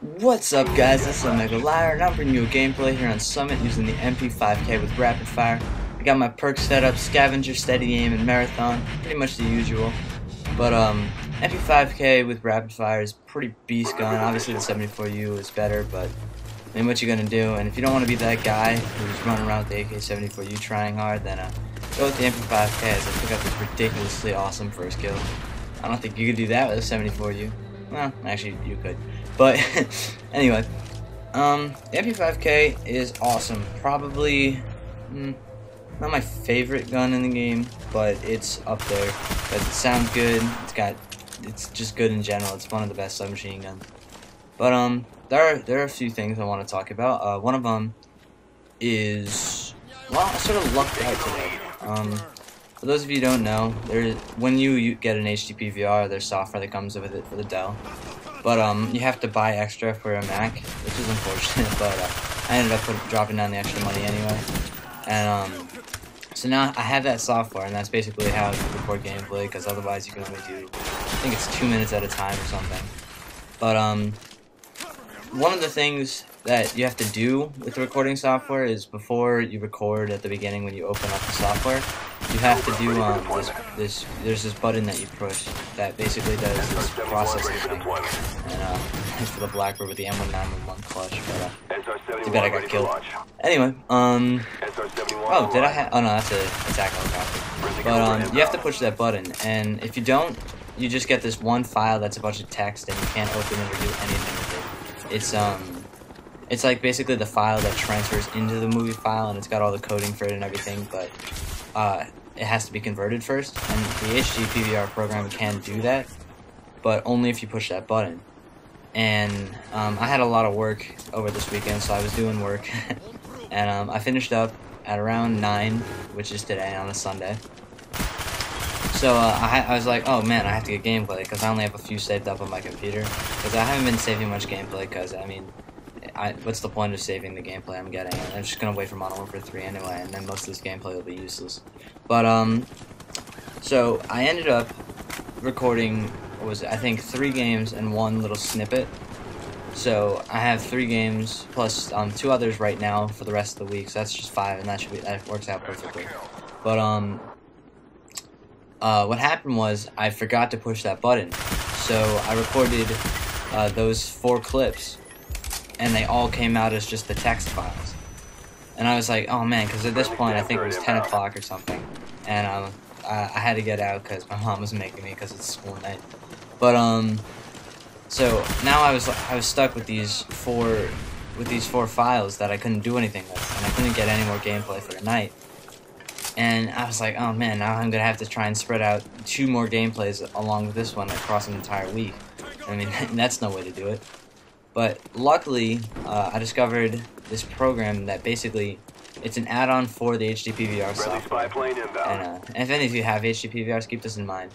What's up, guys? This is OmegaLiar, and I'm bringing you a gameplay here on Summit using the MP5k with Rapid Fire. I got my perks set up: Scavenger, Steady Aim, and Marathon. Pretty much the usual. But MP5k with Rapid Fire is pretty beast gun. Obviously the 74U is better, but I mean, what you gonna do? And if you don't want to be that guy who's running around with the AK-74U trying hard, then go with the MP5k as I took out this ridiculously awesome first kill. I don't think you could do that with a 74U. Well, actually, you could. But anyway, the MP5k is awesome. Probably not my favorite gun in the game, but it's up there because it sounds good. It's just good in general. It's one of the best submachine guns. But there are a few things I want to talk about. One of them is, well, I sort of lucked out today. For those of you who don't know, when you get an HD PVR, there's software that comes with it for the Dell. But you have to buy extra for a Mac, which is unfortunate, but I ended up dropping down the extra money anyway. And so now I have that software, and that's basically how you record gameplay, because otherwise you can only do, I think it's 2 minutes at a time or something. But one of the things that you have to do with the recording software is before you record at the beginning when you open up the software, you have to do there's this button that you push that basically does this processing thing. And it's for the Blackbird with the M1911 clutch, but too bad I got killed. Anyway, oh, did I have, oh no, that's a attack helicopter. But you have to push that button, and if you don't, you just get this one file that's a bunch of text, and you can't open it or do anything with it. It's like basically the file that transfers into the movie file, and it's got all the coding for it and everything, but it has to be converted first, and the HD PVR program can do that, but only if you push that button. And I had a lot of work over this weekend, so I was doing work, and I finished up at around 9, which is today on a Sunday. So I was like, oh man, I have to get gameplay, because I only have a few saved up on my computer, because I haven't been saving much gameplay, because I mean, what's the point of saving the gameplay I'm getting? I'm just gonna wait for Modern Warfare 3 anyway, and then most of this gameplay will be useless. But so I ended up recording, what was it, I think 3 games and 1 little snippet. So I have 3 games plus 2 others right now for the rest of the week, so that's just 5, and that works out perfectly. But what happened was I forgot to push that button, so I recorded those 4 clips, and they all came out as just the text files. And I was like, oh man, because at this point I think it was 10 o'clock or something, and I had to get out because my mom was making me because it's school night. But so now I was stuck with these 4 files that I couldn't do anything with, and I couldn't get any more gameplay for the night. And I was like, oh man, now I'm gonna have to try and spread out 2 more gameplays along with this one across an entire week. I mean, that's no way to do it. But luckily, I discovered this program that basically, it's an add-on for the HD PVR software. And if any of you have HD PVRs, keep this in mind.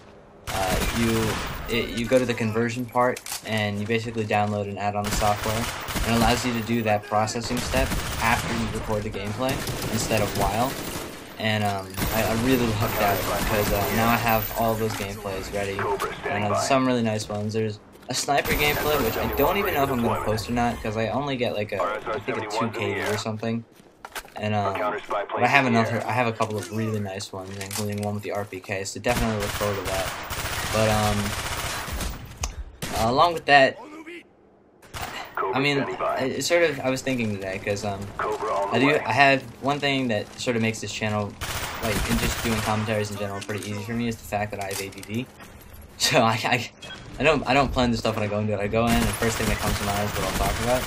You go to the conversion part, and you basically download and add on the software, and it allows you to do that processing step after you record the gameplay instead of while. And I really lucked out because now I have all those gameplays ready, and some really nice ones. There's a sniper gameplay, which I don't even know if I'm going to post or not, because I only get like I think a 2K or something. And but I have a couple of really nice ones, including one with the RPK, so definitely look forward to that. But along with that, I mean, it's sort of, I was thinking today, because I have one thing that sort of makes this channel, like, and just doing commentaries in general, pretty easy for me, is the fact that I have ADD. So I don't plan this stuff when I go into it. I go in, and the first thing that comes to mind is what I'll talk about.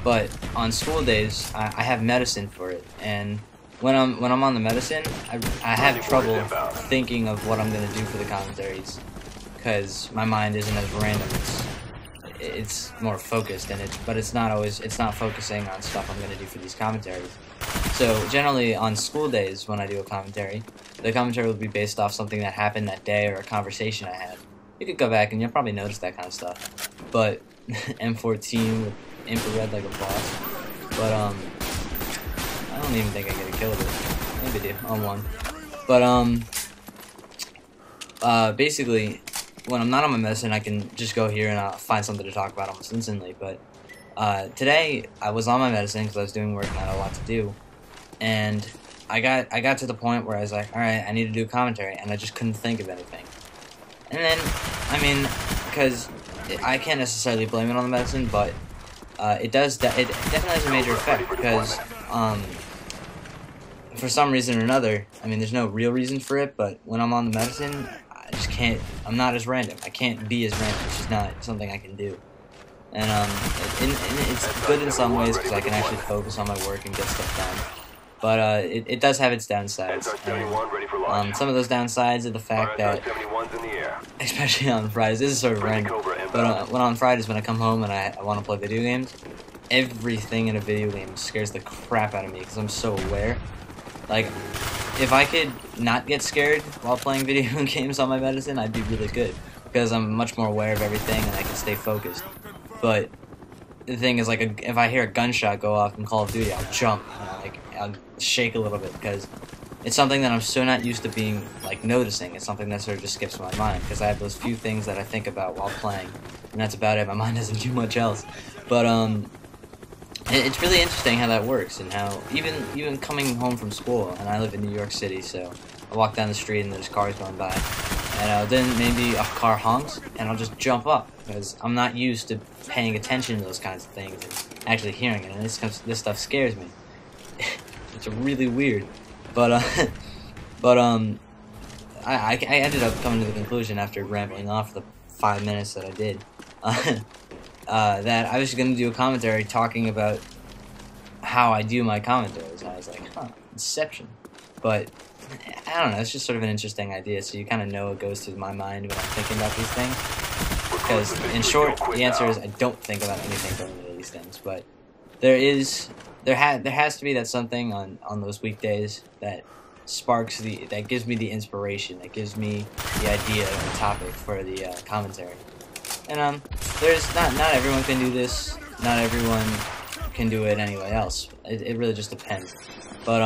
But on school days, I have medicine for it, and when I'm on the medicine, I have trouble thinking of what I'm gonna do for the commentaries, because my mind isn't as random. It's more focused, but it's not focusing on stuff I'm gonna do for these commentaries. So generally on school days when I do a commentary, the commentary will be based off something that happened that day or a conversation I had. You could go back and you'll probably notice that kind of stuff. But M14 with infrared like a boss. But I don't even think I get a kill with it. Maybe I do on 1. But basically, when I'm not on my medicine, I can just go here and find something to talk about almost instantly. But Today I was on my medicine because I was doing work and I had a lot to do, and I got to the point where I was like, all right, I need to do a commentary, and I just couldn't think of anything. And then, I mean, because I can't necessarily blame it on the medicine, but it definitely has a major effect because for some reason or another, I mean, there's no real reason for it, but when I'm on the medicine, I just can't. I'm not as random. I can't be as random. It's just not something I can do. And it's good in some ways because I can actually focus on my work and get stuff done. But it does have its downsides. And, some of those downsides are the fact that, especially on Fridays, this is sort of random, but when on Fridays when I come home and I want to play video games, everything in a video game scares the crap out of me because I'm so aware. Like, if I could not get scared while playing video games on my medicine, I'd be really good because I'm much more aware of everything and I can stay focused. But the thing is, like, if I hear a gunshot go off in Call of Duty, I'll jump and I'll shake a little bit because it's something that I'm so not used to being, like, noticing. It's something that sort of just skips my mind because I have those few things that I think about while playing, and that's about it. My mind doesn't do much else. But it's really interesting how that works, and how even coming home from school, and I live in New York City, so I walk down the street and there's cars going by, and then maybe a car honks, and I'll just jump up because I'm not used to paying attention to those kinds of things and actually hearing it, and this stuff scares me. It's really weird, but I ended up coming to the conclusion after rambling off for the 5 minutes that I did. That I was going to do a commentary talking about how I do my commentaries. And I was like, huh, Inception. But, I don't know, it's just sort of an interesting idea, so you kind of know what goes through my mind when I'm thinking about these things. Because, in short, the answer is I don't think about anything going into these things, but there has to be that something on those weekdays that sparks that gives me the inspiration, that gives me the idea of the topic for the commentary. And there's not everyone can do this. Not everyone can do it anyway else. It really just depends. But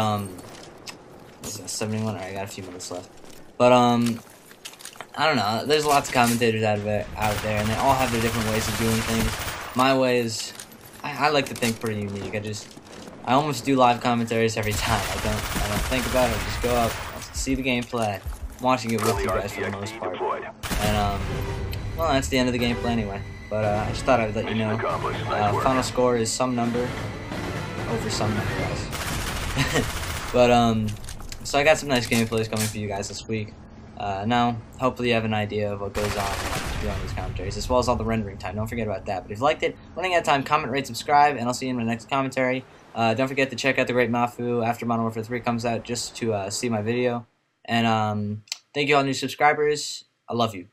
71. Alright, I got a few minutes left. But I don't know. There's lots of commentators out there, and they all have their different ways of doing things. My way is, I like to think pretty unique. I almost do live commentaries every time. I don't think about it. I just go up, see the gameplay, I'm watching it with you guys for the most part. And well, that's the end of the gameplay anyway. But I just thought I'd let you know. Final score is some number over some number else. But so I got some nice gameplays coming for you guys this week. Now, hopefully you have an idea of what goes on during these commentaries, as well as all the rendering time. Don't forget about that. But if you liked it, running out of time, comment, rate, subscribe, and I'll see you in my next commentary. Don't forget to check out The Great Mafu after Modern Warfare 3 comes out, just to see my video. And thank you all new subscribers. I love you.